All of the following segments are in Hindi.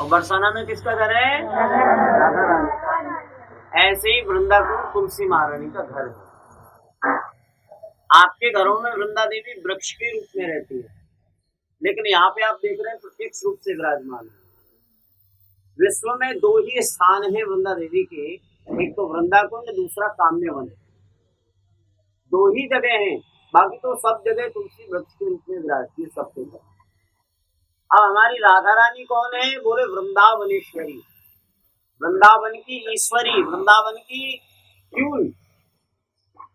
और बरसाना में किसका घर है? राधा रानी का। ऐसे ही वृंदावन तुलसी महारानी का घर है। आपके घरों में वृंदा देवी वृक्ष के रूप में रहती है, लेकिन यहाँ पे आप देख रहे हैं प्रत्यक्ष रूप से विराजमान है। विश्व में दो ही स्थान है वृंदा देवी के, एक तो वृंदाकुंड, दूसरा काम्यवन। दो ही जगह हैं, बाकी तो सब जगह तुलसी वृक्ष के रूप में विराजती है सबके घर। अब हमारी राधा रानी कौन है? बोले वृंदावनेश्वरी, वृंदावन की ईश्वरी, वृंदावन की क्यून,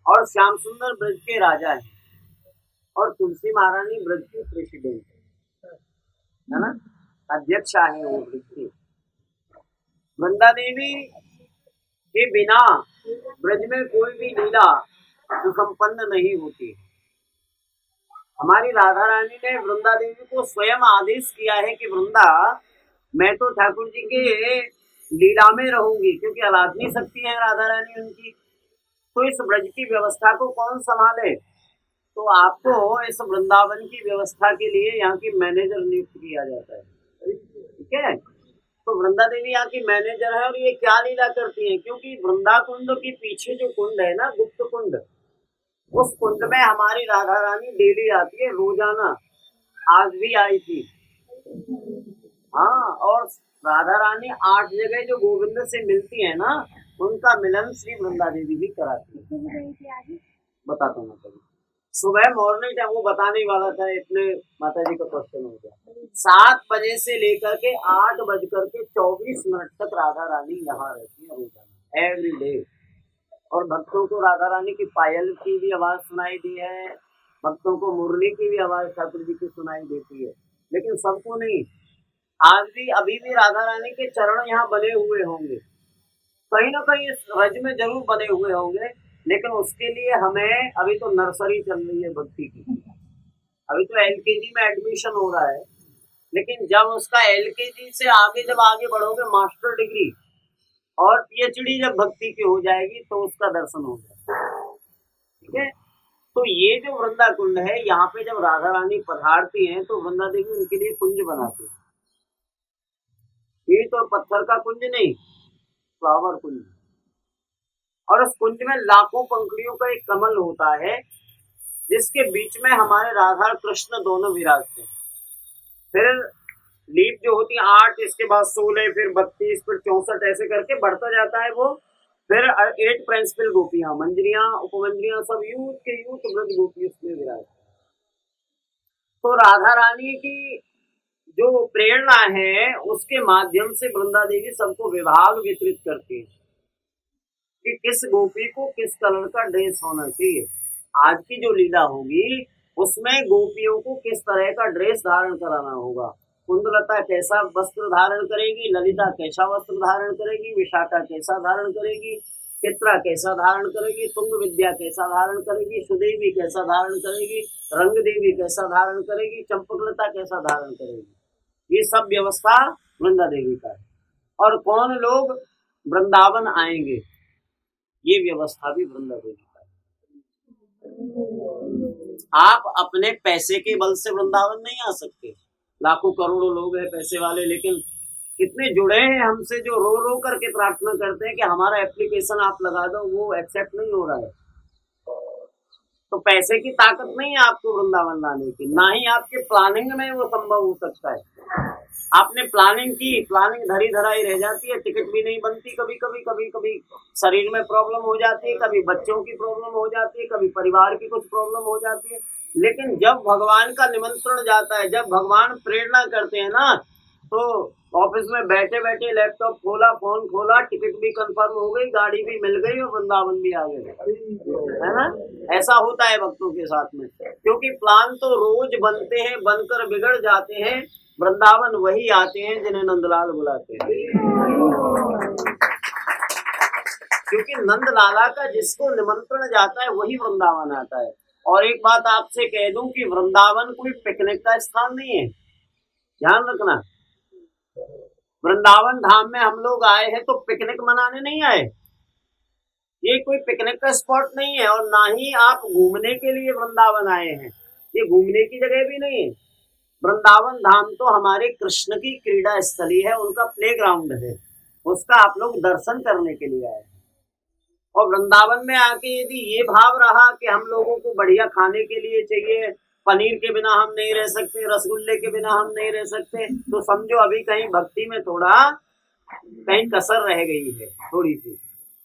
और श्याम सुंदर ब्रज के राजा है, और तुलसी महारानी ब्रज की प्रेसिडेंट है ना, अध्यक्षा है वो ब्रज की। वृंदा देवी के बिना ब्रज में कोई भी लीला सुसंपन्न नहीं होती। हमारी राधा रानी ने वृंदा देवी को स्वयं आदेश किया है कि वृंदा, मैं तो ठाकुर जी के लीला में रहूंगी, क्योंकि आराधनी शक्ति है राधा रानी उनकी। तो इस ब्रज की व्यवस्था को कौन संभाले? तो आपको इस वृंदावन की व्यवस्था के लिए यहाँ की मैनेजर नियुक्त किया जाता है। ठीक है, तो वृंदा देवी यहाँ की मैनेजर है। और ये क्या लीला करती है? क्योंकि वृंदा कुंड के पीछे जो कुंड है ना, गुप्त कुंड, उस कुंड में हमारी राधा रानी डेली आती है, रोजाना। आज भी आई थी। हाँ, और राधा रानी 8 जगह जो गोविंद से मिलती है ना, उनका मिलन श्री वृंदा देवी भी कराती है। बताता हूँ कभी सुबह मॉर्निंग टाइम, वो बताने वाला था, इतने माता जी का क्वेश्चन हो गया। 7 बजे से लेकर के 8:24 तक राधा रानी यहाँ रहती है रोजाना, एवरी डे। और भक्तों को राधा रानी की पायल की भी आवाज सुनाई दी है, भक्तों को मुरली की भी आवाज ठाकुर जी की सुनाई देती है, लेकिन सबको नहीं। आज भी अभी भी राधा रानी के चरण यहाँ बने हुए होंगे, कहीं ना कहीं इस रज में जरूर बने हुए होंगे, लेकिन उसके लिए हमें अभी तो नर्सरी चल रही है भक्ति की। अभी तो LKG में एडमिशन हो रहा है, लेकिन जब उसका LKG से आगे जब आगे बढ़ोगे, मास्टर डिग्री और PhD जब भक्ति की हो जाएगी, तो उसका दर्शन हो जाएगा। ठीक है, तो ये जो वृंदा कुंड है, यहाँ पे जब राधा रानी पधारती हैं तो वृंदा देवी उनके लिए कुंज बनाती है। ये तो पत्थर का कुंज नहीं, फ्लावर कुंज। और उस कुंज में लाखों पंखुड़ियों का एक कमल होता है, जिसके बीच में हमारे राधा कृष्ण दोनों विराजते हैं। फिर लीप जो होती है 8, इसके बाद 16, फिर 32, फिर 64, ऐसे करके बढ़ता जाता है वो। फिर 8 प्रिंसिपल गोपियां, मंजरियां, उपमंजरियां, सब यूथ के यूथ ब्रज गोपी उसमें विराजते हैं। तो राधा रानी की जो प्रेरणा है, उसके माध्यम से वृंदा देवी सबको विभाग वितरित करती है कि किस गोपी को किस कलर का ड्रेस होना चाहिए। आज की जो लीला होगी उसमें गोपियों को किस तरह का ड्रेस धारण कराना होगा। कुंदलता कैसा वस्त्र धारण करेगी, ललिता कैसा वस्त्र धारण करेगी, विशाखा कैसा धारण करेगी, चित्रा कैसा धारण करेगी, तुंग विद्या कैसा धारण करेगी, सुदेवी कैसा धारण करेगी, रंग देवी कैसा धारण करेगी, चंपकलता कैसा धारण करेगी, ये सब व्यवस्था वृंदा देवी का है। और कौन लोग वृंदावन आएंगे, ये व्यवस्था भी वृंदा देवी का है। आप अपने पैसे के बल से वृंदावन नहीं आ सकते। लाखों करोड़ों लोग हैं पैसे वाले, लेकिन कितने जुड़े हैं हमसे जो रो रो करके प्रार्थना करते हैं कि हमारा एप्लीकेशन आप लगा दो, वो एक्सेप्ट नहीं हो रहा है। तो पैसे की ताकत नहीं है आपको वृंदावन लाने की, ना ही आपके प्लानिंग में वो संभव हो सकता है। आपने प्लानिंग की, प्लानिंग धरी धराई रह जाती है, टिकट भी नहीं बनती, कभी कभी शरीर में प्रॉब्लम हो जाती है, कभी बच्चों की प्रॉब्लम हो जाती है, कभी परिवार की कुछ प्रॉब्लम हो जाती है। लेकिन जब भगवान का निमंत्रण जाता है, जब भगवान प्रेरणा करते हैं ना, तो ऑफिस में बैठे बैठे लैपटॉप खोला, फोन खोला, टिकट भी कंफर्म हो गई, गाड़ी भी मिल गई और वृंदावन भी आ गए, है ना। ऐसा होता है भक्तों के साथ में, क्योंकि प्लान तो रोज बनते हैं, बनकर बिगड़ जाते हैं। वृंदावन वही आते हैं जिन्हें नंदलाल बुलाते हैं, क्योंकि नंदलाला का जिसको निमंत्रण जाता है वही वृंदावन आता है। और एक बात आपसे कह दूं कि वृंदावन कोई पिकनिक का स्थान नहीं है, ध्यान रखना। वृंदावन धाम में हम लोग आए हैं तो पिकनिक मनाने नहीं आए, ये कोई पिकनिक का स्पॉट नहीं है। और ना ही आप घूमने के लिए वृंदावन आए हैं, ये घूमने की जगह भी नहीं है। वृंदावन धाम तो हमारे कृष्ण की क्रीड़ा स्थली है, उनका प्ले ग्राउंड है, उसका आप लोग दर्शन करने के लिए आए। और वृंदावन में आके यदि ये भाव रहा कि हम लोगों को बढ़िया खाने के लिए चाहिए, पनीर के बिना हम नहीं रह सकते, रसगुल्ले के बिना हम नहीं रह सकते, तो समझो अभी कहीं भक्ति में थोड़ा कहीं कसर रह गई है थोड़ी सी।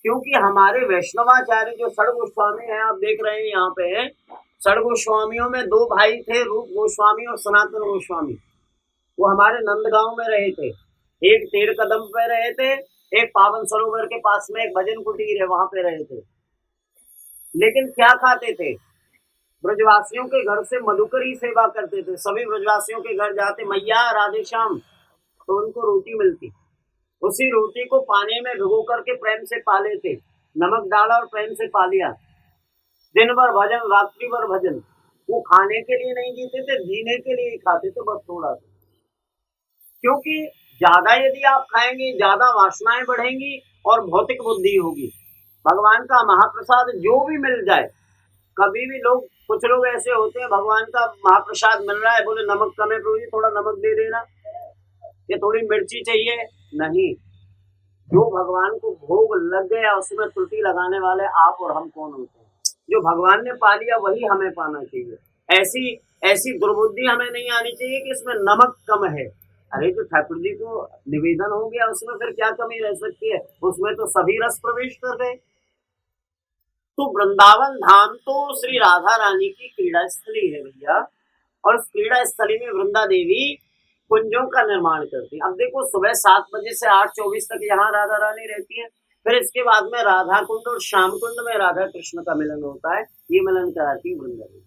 क्योंकि हमारे वैष्णवाचार्य जो षड गोस्वामी हैं, आप देख रहे हैं यहाँ पे, षड गोस्वामियों में दो भाई थे, रूप गोस्वामी और सनातन गोस्वामी। वो हमारे नंदगांव में रहे थे, एक तेड़ कदम पे रहे थे, एक पावन सरोवर के पास में एक भजन कुटीर है, वहां पे रहे थे। लेकिन क्या खाते थे? ब्रजवासियों के घर से मधुकरी सेवा करते थे। सभी ब्रजवासियों के घर जाते, मैया राधे श्याम, तो उनको रोटी मिलती, उसी रोटी को पानी में भिगो करके प्रेम से पा लेते, नमक डाला और प्रेम से पा लिया। दिन भर भजन, रात्रि भर भजन। वो खाने के लिए नहीं जीते थे, जीने के लिए ही खाते थे, बस थोड़ा सा। क्योंकि ज्यादा यदि आप खाएंगे, ज्यादा वासनाएं बढ़ेंगी और भौतिक बुद्धि होगी। भगवान का महाप्रसाद जो भी मिल जाए, कभी भी लोग, कुछ लोग ऐसे होते हैं, भगवान का महाप्रसाद मिल रहा है, बोले नमक कम है प्रभु जी, थोड़ा नमक दे देना, ये थोड़ी मिर्ची चाहिए। नहीं, जो भगवान को भोग लग गया उसमें त्रुटि लगाने वाले आप और हम कौन होते हैं? जो भगवान ने पा लिया वही हमें पाना चाहिए। ऐसी दुर्बुद्धि हमें नहीं आनी चाहिए कि इसमें नमक कम है। अरे जो ठाकुर जी को निवेदन हो गया उसमें फिर क्या कमी रह सकती है? उसमें तो सभी रस प्रवेश कर गए। तो वृंदावन धाम तो श्री राधा रानी की क्रीड़ा स्थली है भैया, और उस क्रीड़ा स्थली में वृंदा देवी कुंजों का निर्माण करती है। अब देखो, सुबह 7 बजे से 8:24 तक यहाँ राधा रानी रहती है, फिर इसके बाद में राधा कुंड और श्याम कुंड में राधा कृष्ण का मिलन होता है, ये मिलन कराती है वृंदा देवी।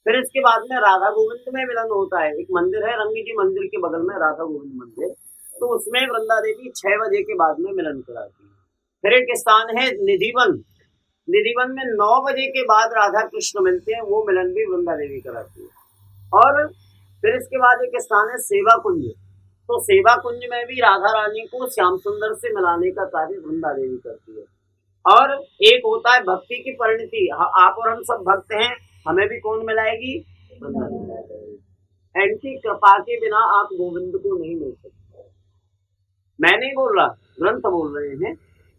फिर इसके बाद में राधा गोविंद में मिलन होता है, एक मंदिर है रंगी जी मंदिर के बगल में राधा गोविंद मंदिर, तो उसमें वृंदा देवी 6 बजे के बाद में मिलन कराती है। फिर एक स्थान है निधिवन, निधिवन में 9 बजे के बाद राधा कृष्ण मिलते हैं, वो मिलन भी वृंदा देवी कराती है। और फिर इसके बाद एक स्थान है सेवा कुंज, तो सेवा कुंज में भी राधा रानी को श्याम सुंदर से मिलाने का कार्य वृंदा देवी करती है। और एक होता है भक्ति की परिणति, आप और हम सब भक्त हैं, हमें भी कौन मिलाएगी? वृंदा देवी। इनकी कृपा के बिना आप गोविंद को नहीं मिल सकते। मैं नहीं बोल रहा, ग्रंथ बोल रहे हैं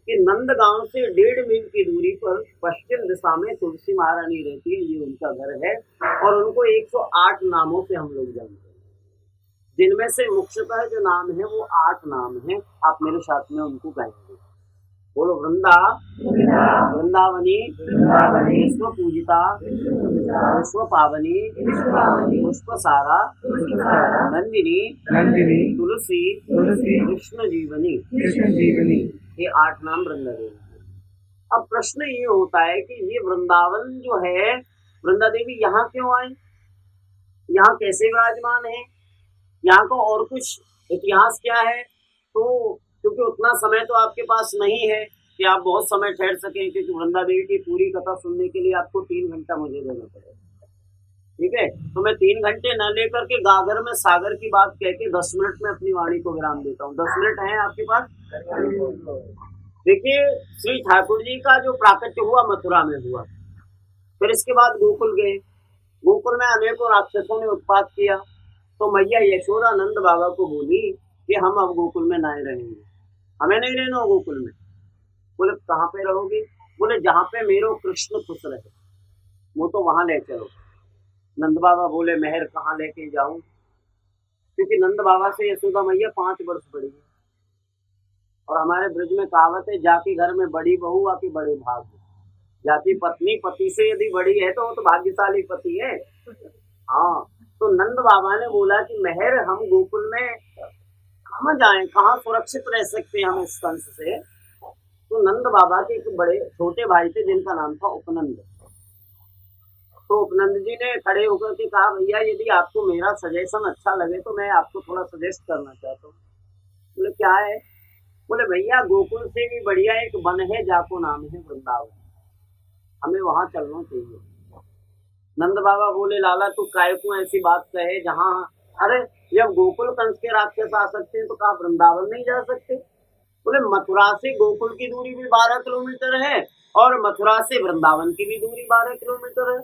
कि नंदगांव से 1.5 मील की दूरी पर पश्चिम दिशा में तुलसी महारानी रहती है, ये उनका घर है। और उनको 108 नामों से हम लोग जानते हैं, जिनमें से मुख्यतः जो नाम है वो 8 नाम हैं। आप मेरे साथ में उनको गाएंगे। बोलो वृंदा वृंदावनी विश्व पूजिता विश्व पावनी पुष्प सारा नंदिनी तुलसी कृष्ण जीवनी, ये 8 नाम वृंदा देवी। अब प्रश्न ये होता है कि ये वृंदावन जो है, वृंदा देवी यहाँ क्यों आई, यहाँ कैसे विराजमान है, यहाँ का और कुछ इतिहास क्या है? तो क्योंकि उतना समय तो आपके पास नहीं है कि आप बहुत समय ठहर सकें, क्योंकि वृंदा देवी की पूरी कथा सुनने के लिए आपको 3 घंटा मुझे देना पड़ेगा, ठीक है? तो मैं 3 घंटे न लेकर के गागर में सागर की बात कह के 10 मिनट में अपनी वाणी को विराम देता हूँ। 10 मिनट है आपके पास? देखिए, श्री ठाकुर जी का जो प्राकट्य हुआ मथुरा में हुआ, फिर इसके बाद गोकुल गए, गोकुल में अनेकों राक्षसों ने उत्पात किया, तो मैया यशोदा नंद बाबा को बोली कि हम अब गोकुल में नहीं रहेंगे, हमें नहीं रहना हो गोकुल में। बोले कहाँ पे रहोगे? बोले जहाँ पे मेरो कृष्ण खुश रहे, वो तो वहां ले चलो। नंद बाबा बोले मेहर कहाँ लेके जाऊं, क्योंकि नंद बाबा से यशोदा मैया 5 वर्ष बड़ी है, और हमारे ब्रज में कहावत है, जाके घर में बड़ी बहू आके बड़े भाग्य। जाति पत्नी पति से यदि बड़ी है तो वो तो भाग्यशाली पति है। हाँ, तो नंद बाबा ने बोला कि मेहर हम गोकुल में कहाँ जाएं, कहाँ सुरक्षित रह सकते हैं हम इस कंस से। तो नंद बाबा के एक बड़े छोटे भाई थे जिनका नाम था उपनंद। तो उपनंद जी ने खड़े होकर के कहा, भैया यदि आपको मेरा सजेशन अच्छा लगे तो मैं आपको थोड़ा सजेस्ट करना चाहता हूँ। बोले क्या है? बोले भैया गोकुल से भी बढ़िया एक वन है, जाको नाम है वृंदावन, हमें वहां चलना चाहिए। नंद बाबा बोले लाला तू काय को ऐसी बात कहे, जहाँ अरे जब गोकुल कंस के राक्षस आ सकते हैं तो कहा वृंदावन नहीं जा सकते? बोले मथुरा से गोकुल की दूरी भी 12 किलोमीटर है और मथुरा से वृंदावन की भी दूरी 12 किलोमीटर है।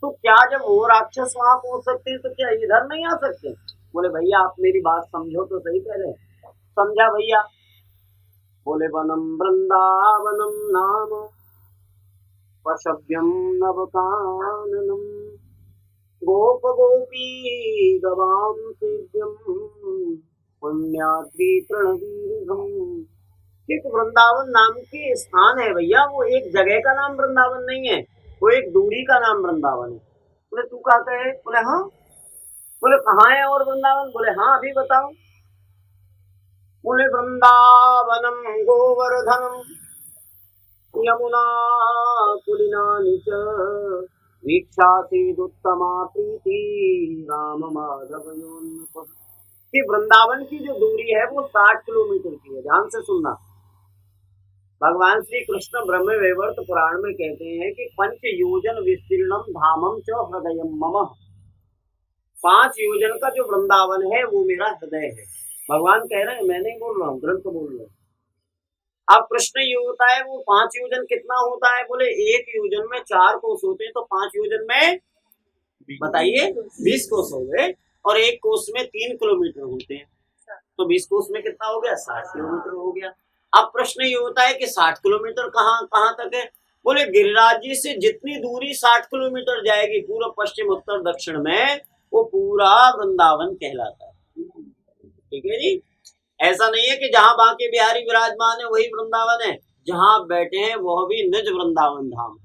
तो क्या जब वो राक्षस वहां पहुंच सकते हैं तो क्या इधर नहीं आ सकते? बोले भैया आप मेरी बात समझो तो सही पहले। समझा भैया? बोले वनम वृंदावनम नाम वशव्यम नवकाननम गोप गोपी गवाम सेव्यम पुण्याद्रि तृणवीरघम। एक वृंदावन नाम के स्थान है भैया, वो एक जगह का नाम वृंदावन नहीं है, वो एक दूरी का नाम वृंदावन है। बोले तू कहते है? बोले हाँ। बोले कहाँ है और वृंदावन? बोले हाँ अभी बताओ। बोले वृंदावनम गोवर्धनम यमुना कुलिनानि च वीक्षासीदुत्तमा प्रीति राम माधवयोन्नपः। कि वृंदावन की जो दूरी है वो 60 किलोमीटर की है। ध्यान से सुनना, भगवान श्री कृष्ण ब्रह्म वैवर्त पुराण में कहते हैं कि 5 योजन विस्तीर्णम धामम च हृदयम मम। 5 योजन का जो वृंदावन है वो मेरा हृदय है। भगवान कह रहे हैं, मैं नहीं बोल रहा हूँ, ग्रंथ बोल रहे हैं। अब प्रश्न ये होता है वो 5 योजन कितना होता है? बोले 1 योजन में 4 कोस होते हैं, तो 5 योजन में बताइए 20 कोस हो गए, और 1 कोस में 3 किलोमीटर होते हैं, तो 20 कोस में कितना हो गया? 60 किलोमीटर हो गया। अब प्रश्न ये होता है कि 60 किलोमीटर कहाँ तक है? बोले गिरिराज जी से जितनी दूरी 60 किलोमीटर जाएगी पूर्व पश्चिम उत्तर दक्षिण में, वो पूरा वृंदावन कहलाता है। ठीक है जी। ऐसा नहीं है कि जहां बांके बिहारी विराजमान है वही वृंदावन है, जहां आप बैठे हैं वह भी निज वृंदावन धाम है।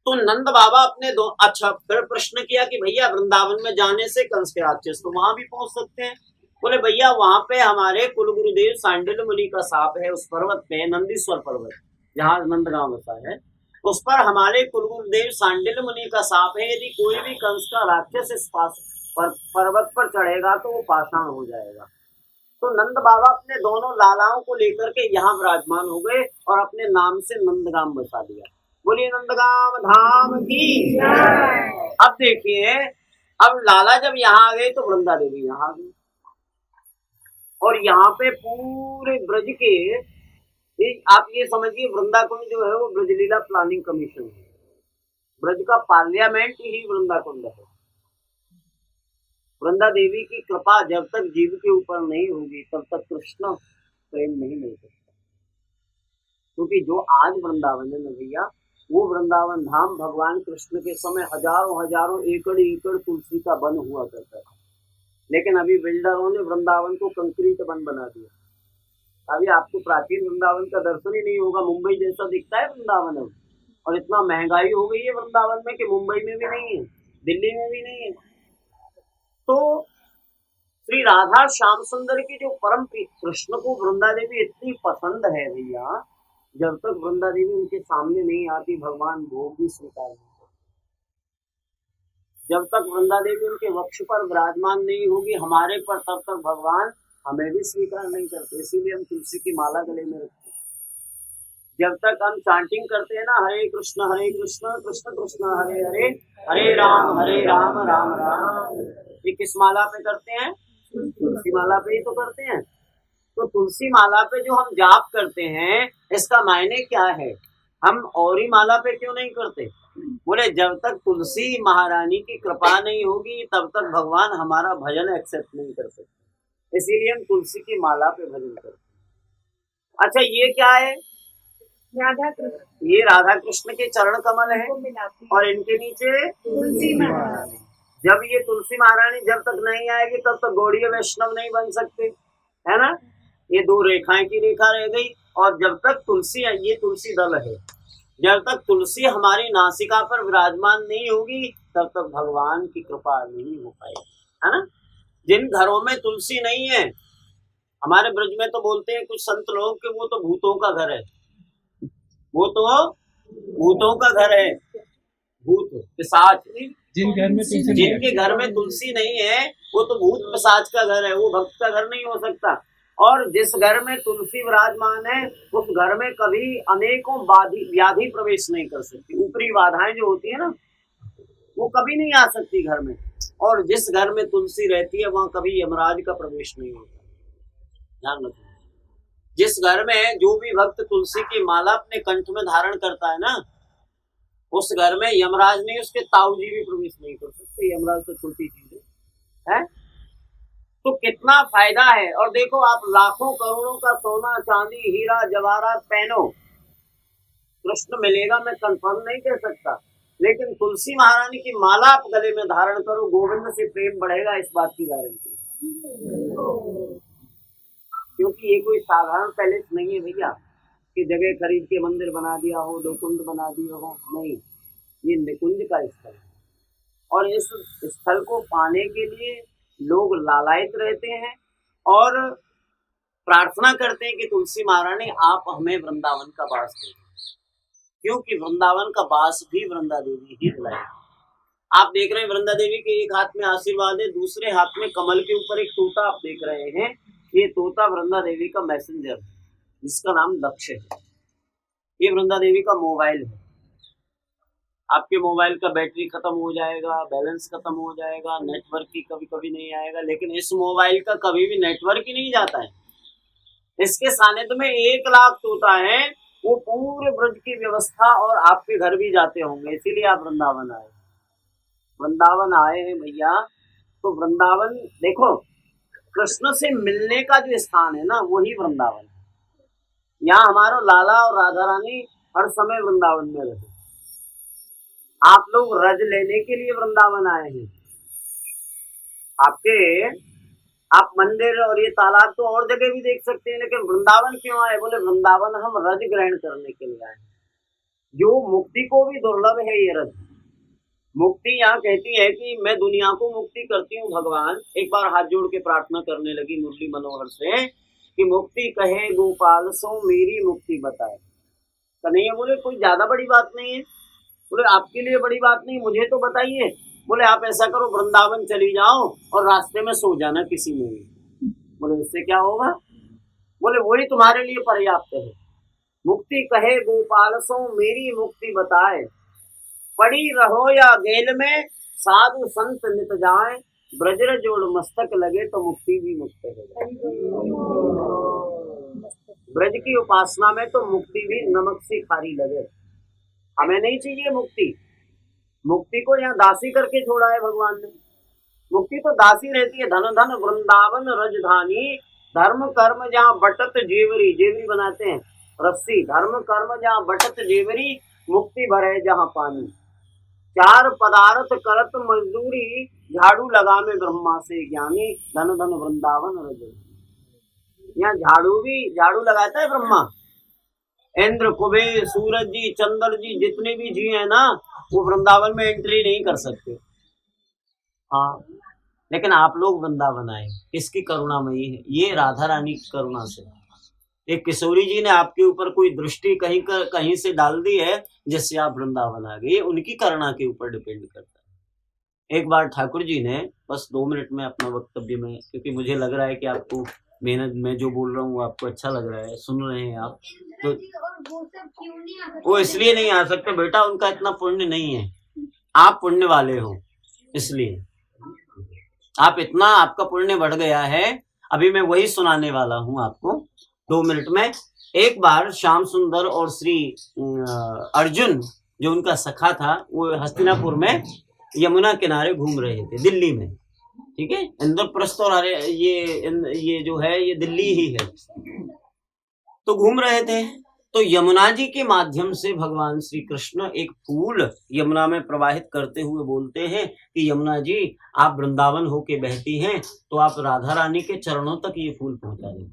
तो नंद बाबा अपने दो अच्छा फिर प्रश्न किया कि भैया वृंदावन में जाने से कंस के राक्षस तो वहां भी पहुंच सकते हैं। बोले भैया वहां पे हमारे कुल गुरुदेव सांडिल्य मुनि का साप है, उस पर्वत पे नंदीश्वर पर्वत जहाँ नंदगांव होता है, उस पर हमारे कुल गुरुदेव सांडिल्य मुनि का साप है। यदि कोई भी कंस का राक्षस इस पर्वत पर चढ़ेगा तो वो पाषाण हो जाएगा। तो नंद बाबा अपने दोनों लालाओं को लेकर के यहाँ विराजमान हो गए और अपने नाम से नंदगाम बसा दिया। बोलिए नंदगाम धाम की। अब देखिए, अब लाला जब यहाँ आ गए तो वृंदा देवी यहाँ आ गई, और यहाँ पे पूरे ब्रज के आप ये समझिए वृंदाकुंड जो है वो ब्रजलीला प्लानिंग कमीशन है। ब्रज का पार्लियामेंट ही वृंदाकुंड है। वृंदा देवी की कृपा जब तक जीव के ऊपर नहीं होगी तब तक कृष्ण प्रेम नहीं मिल सकता। क्योंकि जो आज वृंदावन है भैया, वो वृंदावन धाम भगवान कृष्ण के समय हजारों एकड़ तुलसी का वन हुआ करता था, लेकिन अभी बिल्डरों ने वृंदावन को कंक्रीट वन बना दिया। अभी आपको प्राचीन वृंदावन का दर्शन ही नहीं होगा। मुंबई जैसा दिखता है वृंदावन अब, और इतना महंगाई हो गई है वृंदावन में कि मुंबई में भी नहीं है, दिल्ली में भी नहीं है। तो श्री राधा श्याम सुंदर की जो परम कृष्ण को वृंदा देवी इतनी पसंद है भैया, जब तक वृंदा देवी उनके सामने नहीं आती भगवान भोग भी स्वीकार नहीं करते। जब तक वृंदा देवी उनके वक्ष पर विराजमान नहीं होगी हमारे पर, तब तक भगवान हमें भी स्वीकार नहीं करते। इसीलिए हम तुलसी की माला गले में रखते हैं। जब तक हम चांटिंग करते हैं ना, हरे कृष्ण कृष्ण कृष्ण हरे हरे, हरे राम राम राम, ये किस माला पे करते हैं? तुलसी माला पे ही तो करते हैं। तो तुलसी माला पे जो हम जाप करते हैं इसका मायने क्या है? हम और ही माला पे क्यों नहीं करते? बोले जब तक तुलसी महारानी की कृपा नहीं होगी तब तक भगवान हमारा भजन एक्सेप्ट नहीं कर सकते। इसीलिए हम तुलसी की माला पे भजन करते हैं। अच्छा ये क्या है? राधा कृष्ण। ये राधा कृष्ण के चरण कमल है, और इनके नीचे तुलसी महारानी। जब ये तुलसी महारानी जब तक नहीं आएगी तब तक गौड़ीय वैष्णव नहीं बन सकते, है ना। ये 2 रेखाएं की रेखा रह गई, और जब तक तुलसी, ये तुलसी दल है, जब तक तुलसी हमारी नासिका पर विराजमान नहीं होगी तब तक भगवान की कृपा नहीं हो पाएगी, है ना। जिन घरों में तुलसी नहीं है, हमारे ब्रज में तो बोलते हैं कुछ संत लोग कि वो तो भूतों का घर है, वो तो भूतों का घर है, भूत पिशाच। जिनके घर में तुलसी नहीं है वो तो भूत पिशाच का घर है, वो भक्त का घर नहीं हो सकता। और जिस घर में तुलसी विराजमान है उस घर में कभी अनेकों व्याधि प्रवेश नहीं कर सकती। ऊपरी बाधाएं जो होती है ना वो कभी नहीं आ सकती घर में, और जिस घर में तुलसी रहती है वहां कभी यमराज का प्रवेश नहीं होता। ध्यान रखना, जिस घर में जो भी भक्त तुलसी की माला अपने कंठ में धारण करता है ना, उस घर में यमराज नहीं, उसके ताऊ जी भी प्रवेश नहीं कर सकते। यमराज तो छोटी चीज है। तो कितना फायदा है। और देखो आप लाखों करोड़ों का सोना चांदी हीरा जवाहरात पहनो, कृष्ण मिलेगा मैं कंफर्म नहीं कह सकता, लेकिन तुलसी महारानी की माला आप गले में धारण करो, गोविंद से प्रेम बढ़ेगा, इस बात की गारंटी। क्योंकि ये कोई साधारण पैलेस नहीं है भैया कि जगह खरीद के मंदिर बना दिया हो, दो कुंड बना दिए हो, नहीं, ये निकुंज का स्थल है। और इस स्थल को पाने के लिए लोग लालायित रहते हैं और प्रार्थना करते हैं कि तुलसी महारानी आप हमें वृंदावन का वास दें, क्योंकि वृंदावन का वास भी वृंदा देवी ही दिलाए। आप देख रहे हैं वृंदा देवी के एक हाथ में आशीर्वाद है, दूसरे हाथ में कमल के ऊपर एक तोता आप देख रहे हैं। ये तोता वृंदा देवी का मैसेंजर है, जिसका नाम दक्ष है। ये वृंदा देवी का मोबाइल है। आपके मोबाइल का बैटरी खत्म हो जाएगा, बैलेंस खत्म हो जाएगा, नेटवर्क ही कभी कभी नहीं आएगा, लेकिन इस मोबाइल का कभी भी नेटवर्क ही नहीं जाता है। इसके सानिध्य में 1 लाख तोता है, वो पूरे ब्रज की व्यवस्था, और आपके घर भी जाते होंगे, इसीलिए आप वृंदावन आए। वृंदावन आए हैं भैया, तो वृंदावन देखो, कृष्ण से मिलने का जो स्थान है ना, वही वृंदावन है। यहाँ हमारा लाला और राधा रानी हर समय वृंदावन में रहे। आप लोग रज लेने के लिए वृंदावन आए हैं। आप मंदिर और ये तालाब तो और जगह भी देख सकते हैं, लेकिन वृंदावन क्यों आए? बोले वृंदावन हम रज ग्रहण करने के लिए आए। जो मुक्ति को भी दुर्लभ है ये रज। मुक्ति यहाँ कहती है कि मैं दुनिया को मुक्ति करती हूँ भगवान। एक बार हाथ जोड़ के प्रार्थना करने लगी मुरली मनोहर से कि मुक्ति कहे गोपाल सो मेरी मुक्ति बताए। कन्हैया बोले कोई ज्यादा बड़ी बात नहीं है। बोले आपके लिए बड़ी बात नहीं, मुझे तो बताइए। बोले आप ऐसा करो, वृंदावन चली जाओ और रास्ते में सो जाना किसी में भी। बोले इससे क्या होगा? बोले वही तुम्हारे लिए पर्याप्त है। मुक्ति कहे गोपाल सो मेरी मुक्ति बताए, पड़ी रहो या गेल में साधु संत नित जाए, ब्रजर जोड़ मस्तक लगे तो मुक्ति भी मुक्त हो जाए। ब्रज की उपासना में तो मुक्ति भी नमक सी खारी लगे। हमें नहीं चाहिए मुक्ति। मुक्ति को यहाँ दासी करके छोड़ा है भगवान ने। मुक्ति तो दासी रहती है। धन धन वृंदावन रजधानी, धर्म कर्म जहाँ बटत जेवरी, जेवरी बनाते हैं रस्सी, धर्म कर्म जहाँ बटत जेवरी, मुक्ति भरे जहाँ पानी। 4 पदार्थ करत मजदूरी, झाड़ू लगा में ब्रह्मा से ज्ञानी, धन धन वृंदावन रजधानी। यहाँ झाड़ू लगाता है ब्रह्मा। इंद्र कुबेर सूरज जी चंद्र जी जितने भी जी हैं ना, वो वृंदावन में एंट्री नहीं कर सकते। हाँ, लेकिन आप लोग वृंदावन आए, किसकी करुणामयी है? ये राधा रानी की करुणा से। एक किशोरी जी ने आपके ऊपर कोई दृष्टि कहीं से डाल दी है, जिससे आप वृंदावन आ गए। ये उनकी करुणा के ऊपर डिपेंड करता है। एक बार ठाकुर जी ने, बस 2 मिनट में अपना वक्तव्य में, क्योंकि मुझे लग रहा है कि आपको मैं जो बोल रहा हूँ आपको अच्छा लग रहा है, सुन रहे हैं आप, तो वो इसलिए नहीं आ सकते बेटा, उनका इतना पुण्य नहीं है। आप पुण्य वाले हो, इसलिए आप इतना, आपका पुण्य बढ़ गया है। अभी मैं वही सुनाने वाला हूँ आपको 2 मिनट में। एक बार श्याम सुंदर और श्री अर्जुन, जो उनका सखा था, वो हस्तिनापुर में यमुना किनारे घूम रहे थे, दिल्ली में। ठीक है, इंद्रप्रस्थ और ये जो है ये दिल्ली ही है। तो घूम रहे थे, तो यमुना जी के माध्यम से भगवान श्री कृष्ण एक फूल यमुना में प्रवाहित करते हुए बोलते हैं कि यमुना जी आप वृंदावन होके बहती हैं, तो आप राधा रानी के चरणों तक ये फूल पहुंचा दें।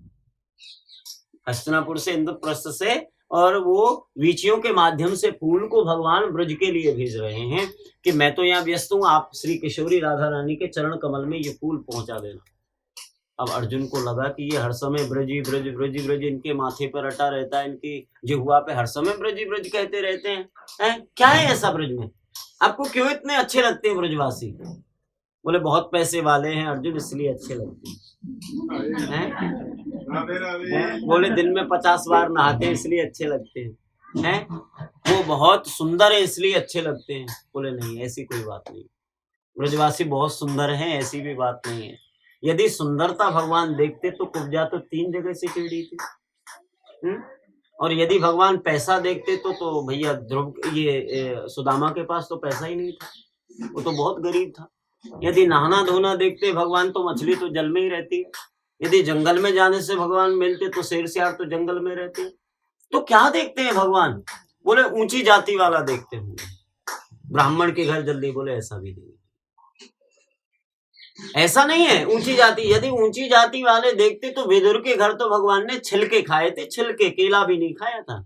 हस्तिनापुर से, इंद्रप्रस्थ से, और वो वीचियों के माध्यम से फूल को भगवान ब्रज के लिए भेज रहे हैं कि मैं तो यहाँ व्यस्त हूँ, आप श्री किशोरी राधा रानी के चरण कमल में ये फूल पहुंचा देना। अब अर्जुन को लगा कि ये हर समय ब्रजी ब्रज ब्रजी ब्रज इनके माथे पर रटा रहता है, इनकी जिह्वा पे हर समय ब्रजी ब्रज कहते रहते हैं। क्या है ऐसा ब्रज में? आपको क्यों इतने अच्छे लगते हैं ब्रजवासी? बोले बहुत पैसे वाले हैं अर्जुन, इसलिए अच्छे लगते हैं। बोले दिन में 50 बार नहाते हैं इसलिए अच्छे लगते हैं। वो बहुत सुंदर है इसलिए अच्छे लगते हैं। बोले नहीं, ऐसी कोई बात नहीं, ब्रजवासी बहुत सुंदर हैं, ऐसी भी बात नहीं है। यदि सुंदरता भगवान देखते तो कुब्जा तो 3 जगह से टेढ़ी थी। और यदि भगवान पैसा देखते तो भैया ध्रुव सुदामा के पास तो पैसा ही नहीं था, वो तो बहुत गरीब था। यदि नहाना धोना देखते भगवान तो मछली तो जल में ही रहती है। यदि जंगल में जाने से भगवान मिलते तो शेर सियार तो जंगल में रहते। तो क्या देखते हैं भगवान? बोले ऊंची जाति वाला देखते होंगे, ब्राह्मण के घर जल्दी। बोले ऐसा भी नहीं, ऐसा नहीं है ऊंची जाति। यदि ऊंची जाति वाले देखते तो विदुर के घर तो भगवान ने छिलके खाए थे, छिलके, केला भी नहीं खाया था।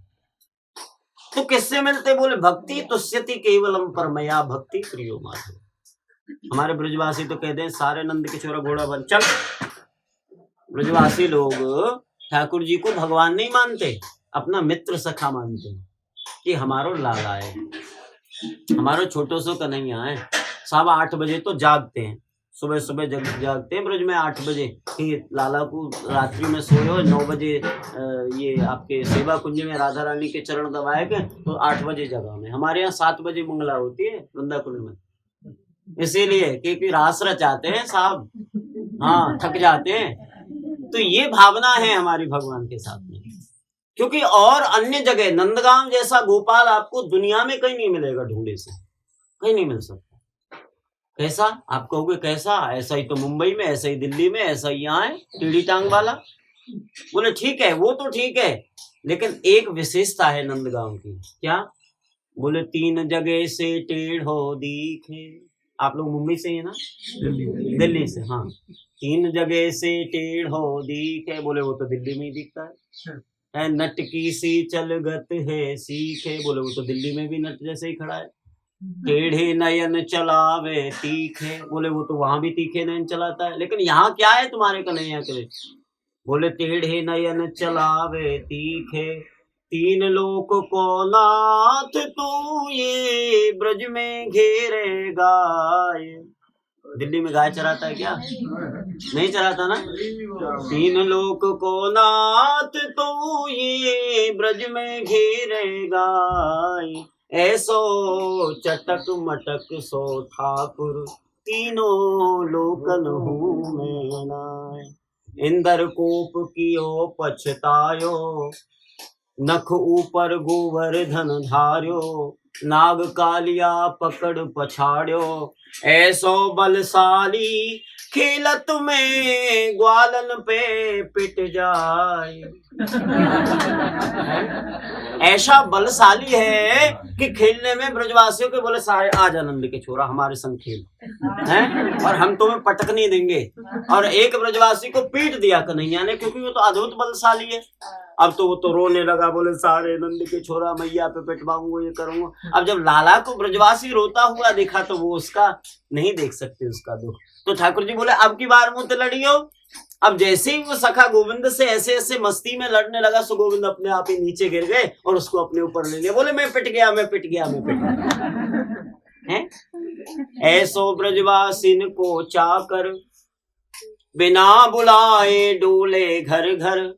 तो किससे मिलते? बोले भक्ति तुष्यति केवलम परमया भक्ति प्रियो माधव। हमारे ब्रजवासी तो कहते हैं सारे नंद के छोरा घोड़ा बन चल। ब्रजवासी लोग ठाकुर जी को भगवान नहीं मानते, अपना मित्र सखा मानते हैं कि हमारो लाला है, हमारो छोटो सो कन्हैया है। 8:15 बजे तो जागते हैं, सुबह सुबह जागते हैं ब्रज में 8 बजे कि लाला को रात्रि में सोए। 9 बजे ये आपके सेवा कुंज में राधा रानी के चरण दबाए गए तो 8 बजे जगा में। हमारे यहाँ 7 बजे मंगला होती है वृंदा कुंड में, इसीलिए क्योंकि रास रचाते हैं साहब, हाँ थक जाते हैं। तो ये भावना है हमारी भगवान के साथ में, क्योंकि और अन्य जगह नंदगांव जैसा गोपाल आपको दुनिया में कहीं नहीं मिलेगा, ढूंढे से कहीं नहीं मिल सकता। कैसा? आप कहोगे कैसा? ऐसा ही तो मुंबई में, ऐसा ही दिल्ली में, ऐसा ही यहाँ है टीढ़ी टांग वाला। बोले ठीक है, वो तो ठीक है, लेकिन एक विशेषता है नंदगांव की। क्या? बोले 3 जगह से टेढ़ो दिखे। आप लोग मुंबई से ही है ना? दिल्ली से, हाँ। 3 जगह से टेढ़ो दिखे। बोले वो तो दिल्ली में ही दिखता है। नट की सी चलगत है सीखे। बोले वो तो दिल्ली में भी नट जैसे ही खड़ा है। टेढ़े नयन चलावे तीखे। बोले वो तो वहां भी तीखे नयन चलाता है। लेकिन यहाँ क्या है तुम्हारे कन्हैया के? बोले टेढ़े नयन चलावे तीखे। 3 लोक को नाथ तू ये ब्रज में घेरे गाय। दिल्ली में गाय चराता है क्या? नहीं चराता ना। 3 लोक को नाथ तू ये ब्रज में घेरे गाय। ऐसो चटक मटक सो ठाकुर तीनों लोकन हूँ मैं नाय। इंदर कोप कियो पछतायो नख ऊपर गोवर्धन धार्यो। नाग कालिया पकड़ पछाड़्यो ऐसो बलशाली खेलत में ग्वालन पे पिट जाए। ऐसा बलशाली है कि खेलने में ब्रजवासियों के बोले सारे आज आनंद के छोरा हमारे संग खेल हैं और हम तुम्हें पटक नहीं देंगे। और एक ब्रजवासी को पीट दिया कन्हैया ने, क्योंकि वो तो अद्भुत बलशाली है। अब तो वो तो रोने लगा, बोले सारे नंद के छोरा मैया पे पिटवाऊंगा, ये करूंगा। अब जब लाला को ब्रजवासी रोता हुआ देखा तो वो उसका नहीं देख सकते उसका दुख। तो ठाकुर जी बोले अब की बार मुंह लड़ियो। अब जैसे ही वो सखा गोविंद से ऐसे ऐसे मस्ती में लड़ने लगा सो गोविंद अपने आप ही नीचे गिर गए और उसको अपने ऊपर ले लिया। बोले मैं पिट गया, मैं पिट गया, मैं पिट गया। हैं? ऐसो ब्रजवासिन को चाकर बिना बुलाए डोले घर घर।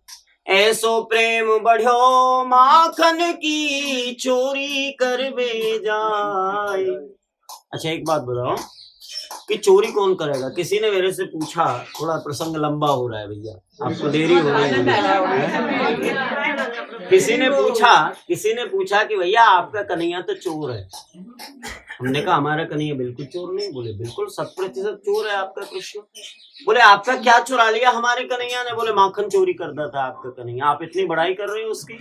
ऐसो प्रेम बढ़ो माखन की चोरी कर बे जाए। अच्छा एक बात बताओ कि चोरी कौन करेगा? किसी ने मेरे से पूछा, थोड़ा प्रसंग लंबा हो रहा है भैया, आपको देरी हो रही है। किसी ने पूछा कि भैया आपका कन्हैया तो चोर है। हमने कहा हमारा कन्हैया बिल्कुल चोर नहीं। बोले बिल्कुल 100% चोर है आपका कृष्ण। बोले आपका क्या चुरा लिया हमारे कन्हैया ने? बोले माखन चोरी करता था आपका कन्हैया। आप इतनी बड़ाई कर रहे हो उसकी?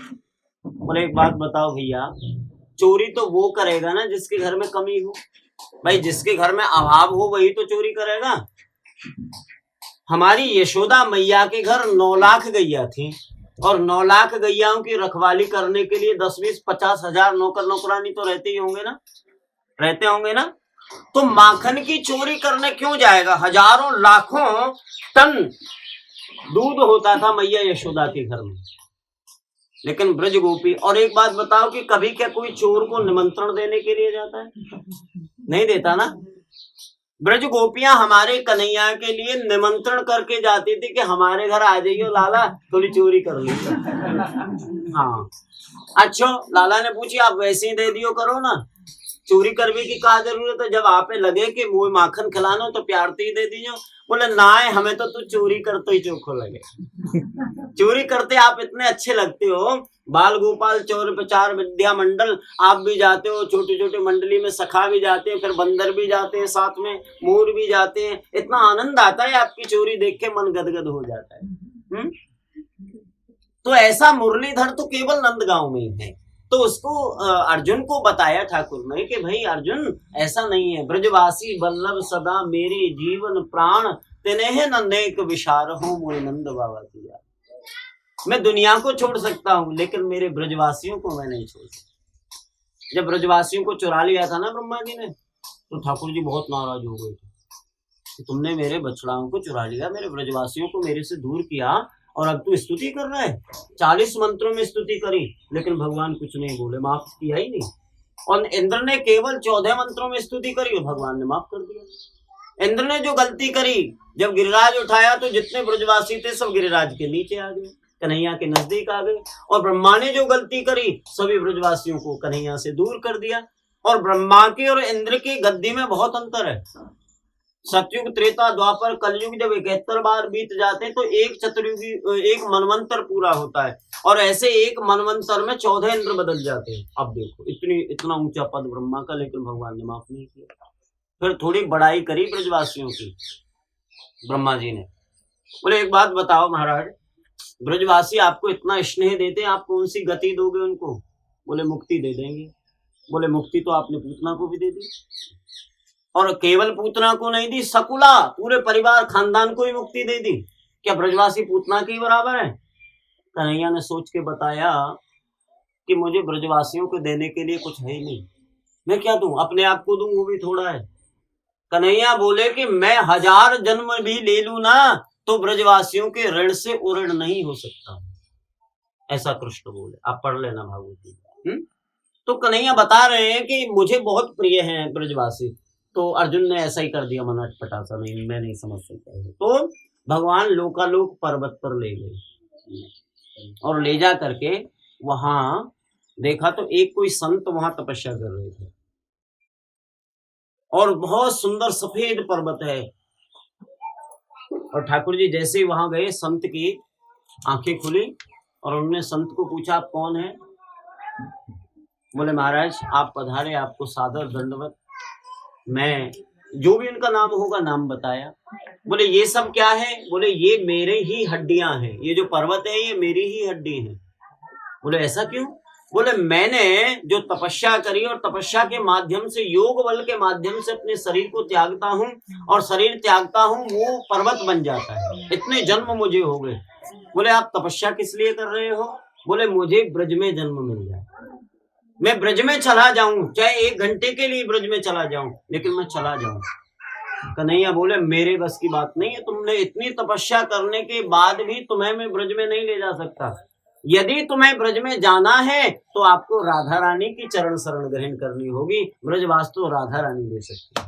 बोले एक बात बताओ भैया, चोरी तो वो करेगा ना जिसके घर में कमी हो। भाई जिसके घर में अभाव हो वही तो चोरी करेगा। हमारी यशोदा मैया के घर 9 लाख गैया थी और 9 लाख गैयाओं की रखवाली करने के लिए 10-20-50 हजार नौकर नौकरानी तो रहते ही होंगे ना, रहते होंगे ना। तो माखन की चोरी करने क्यों जाएगा? हजारों लाखों टन दूध होता था मैया यशोदा के घर में, लेकिन ब्रज गोपी। और एक बात बताओ कि कभी क्या कोई चोर को निमंत्रण देने के लिए जाता है? नहीं देता ना। ब्रज गोपियां हमारे कन्हैया के लिए निमंत्रण करके जाती थी कि हमारे घर आ जाइयो लाला, थोड़ी चोरी कर ली। हाँ अच्छा, लाला ने पूछी आप वैसे ही दे दियो करो ना। चोरी करने की क्या जरूरत है, जब आप लगे कि मुंह माखन खिलानो तो प्यार से ही दे दीजिए। बोले ना है, हमें तो तू चोरी करते ही चोखो लगे। चोरी करते आप इतने अच्छे लगते हो, बाल गोपाल चौर प्रचार विद्या मंडल आप भी जाते हो, छोटी छोटी मंडली में सखा भी जाते हैं, फिर बंदर भी जाते हैं, साथ में मोर भी जाते हैं। इतना आनंद आता है आपकी चोरी देख के, मन गदगद हो जाता है। तो ऐसा मुरलीधर तो केवल नंदगांव में ही है। तो उसको अर्जुन को बताया ठाकुर ने कि भाई अर्जुन ऐसा नहीं है, ब्रजवासी वल्लभ सदा मेरे जीवन प्राण तेने नंदेक विशार हो मोरे नंद बाबा की। मैं दुनिया को छोड़ सकता हूं लेकिन मेरे ब्रजवासियों को मैं नहीं छोड़ सकता। जब ब्रजवासियों को चुरा लिया था ना ब्रह्मा जी ने, तो ठाकुर जी बहुत नाराज हो गए थे कि तुमने मेरे बछड़ाओं को चुरा लिया, मेरे ब्रजवासियों को मेरे से दूर किया, और अब तू स्तुति कर रहा है। 40 मंत्रों में स्तुति करी लेकिन भगवान कुछ नहीं बोले, माफ किया ही नहीं। और इंद्र ने केवल 14 मंत्रों में स्तुति करी और भगवान ने माफ कर दिया। इंद्र ने जो गलती करी, जब गिरिराज उठाया तो जितने ब्रजवासी थे सब गिरिराज के नीचे आ गए, कन्हैया के नजदीक आ गए। और ब्रह्मा ने जो गलती करी, सभी ब्रजवासियों को कन्हैया से दूर कर दिया। और ब्रह्मा की और इंद्र की गद्दी में बहुत अंतर है। सतयुग, त्रेता, द्वापर, कलयुग जब 71 बार बीत जाते हैं तो एक चतुर्युगी, एक मनवंतर पूरा होता है, और ऐसे एक मनवंतर में 14 इंद्र बदल जाते हैं। अब देखो इतना ऊंचा पद ब्रह्मा का, लेकिन भगवान ने माफ नहीं किया। फिर थोड़ी बड़ाई करी ब्रजवासियों की ब्रह्मा जी ने। बोले एक बात बताओ महाराज, ब्रजवासी आपको इतना स्नेह देते हैं, आप कौन सी गति दोगे उनको? बोले मुक्ति दे देंगे। बोले मुक्ति तो आपने पूतना को भी दे दी, और केवल पूतना को नहीं दी, सकुला पूरे परिवार खानदान को ही मुक्ति दे दी। क्या ब्रजवासी पूतना के बराबर है? कन्हैया ने सोच के बताया कि मुझे ब्रजवासियों को देने के लिए कुछ है ही नहीं, मैं क्या दूं? अपने आप को दूं वो भी थोड़ा है। कन्हैया बोले कि मैं 1000 जन्म भी ले लूं ना तो ब्रजवासियों के ऋण से उऋण नहीं हो सकता, ऐसा कृष्ण बोले। आप पढ़ लेना भागवत जी। तो कन्हैया बता रहे हैं कि मुझे बहुत प्रिय हैं ब्रजवासी। तो अर्जुन ने ऐसा ही कर दिया, मन अटपटा सा, नहीं मैं नहीं समझ सकता। तो भगवान लोकालोक पर्वत पर ले गए और ले जा करके वहां देखा तो एक कोई संत वहां तपस्या कर रहे थे, और बहुत सुंदर सफेद पर्वत है। और ठाकुर जी जैसे ही वहां गए, संत की आंखें खुली और उन्होंने संत को पूछा आप कौन है? बोले महाराज आप पधारे, आपको सादर दंडवत। मैं जो भी उनका नाम होगा नाम बताया। बोले ये सब क्या है? बोले ये मेरे ही हड्डियां हैं, ये जो पर्वत है ये मेरी ही हड्डी है। बोले ऐसा क्यों? बोले मैंने जो तपस्या करी और तपस्या के माध्यम से, योग बल के माध्यम से अपने शरीर को त्यागता हूँ, और शरीर त्यागता हूँ वो पर्वत बन जाता है। इतने जन्म मुझे हो गए। बोले आप तपस्या किस लिए कर रहे हो? बोले मुझे ब्रज में जन्म मिल जाए, मैं ब्रज में चला जाऊं, चाहे 1 घंटे के लिए ब्रज में चला जाऊं, लेकिन मैं चला जाऊं। कन्हैया बोले मेरे बस की बात नहीं है, तुमने इतनी तपस्या करने के बाद भी तुम्हें मैं ब्रज में नहीं ले जा सकता। यदि तुम्हें ब्रज में जाना है तो आपको राधा रानी की चरण शरण ग्रहण करनी होगी। ब्रजवास तो राधा रानी दे सकती है,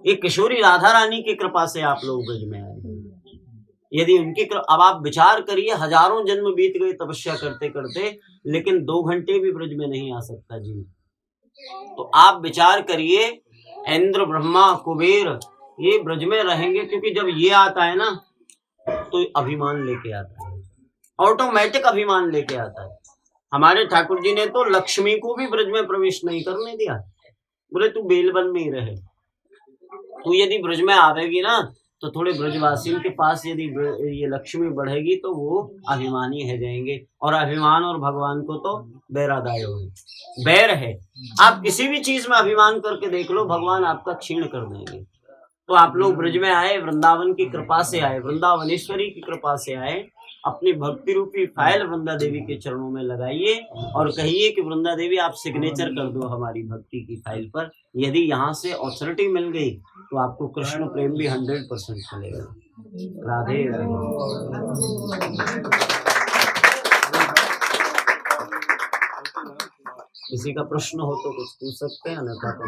एक किशोरी राधा रानी की कृपा से आप लोग ब्रज में आए। यदि उनकी अब आप विचार करिए, हजारों जन्म बीत गए तपस्या करते करते, लेकिन 2 घंटे भी ब्रज में नहीं आ सकता जी। तो आप विचार करिए, इंद्र, ब्रह्मा, कुबेर ये ब्रज में रहेंगे, क्योंकि जब ये आता है ना तो अभिमान लेके आता है, ऑटोमेटिक अभिमान लेके आता है। हमारे ठाकुर जी ने तो लक्ष्मी को भी ब्रज में प्रवेश नहीं करने दिया। बोले तू बेलवन में ही रहे, तू यदि ब्रज में आवेगी ना तो थोड़े ब्रजवासियों के पास यदि ये लक्ष्मी बढ़ेगी तो वो अभिमानी है जाएंगे, और अभिमान और भगवान को तो बैरादाय हो, बैर है। आप किसी भी चीज में अभिमान करके देख लो, भगवान आपका क्षीण कर देंगे। तो आप लोग ब्रज में आए, वृंदावन की कृपा से आए, वृंदावनेश्वरी की कृपा से आए, अपनी भक्ति रूपी फाइल वृंदा देवी के चरणों में लगाइए और कहिए कि वृंदा देवी आप सिग्नेचर कर दो हमारी भक्ति की फाइल पर। यदि यहाँ से ऑथोरिटी मिल गई तो आपको कृष्ण प्रेम भी 100% मिलेगा। राधे राधे। किसी का प्रश्न हो तो कुछ पूछ सकते हैं, अन्यथा तो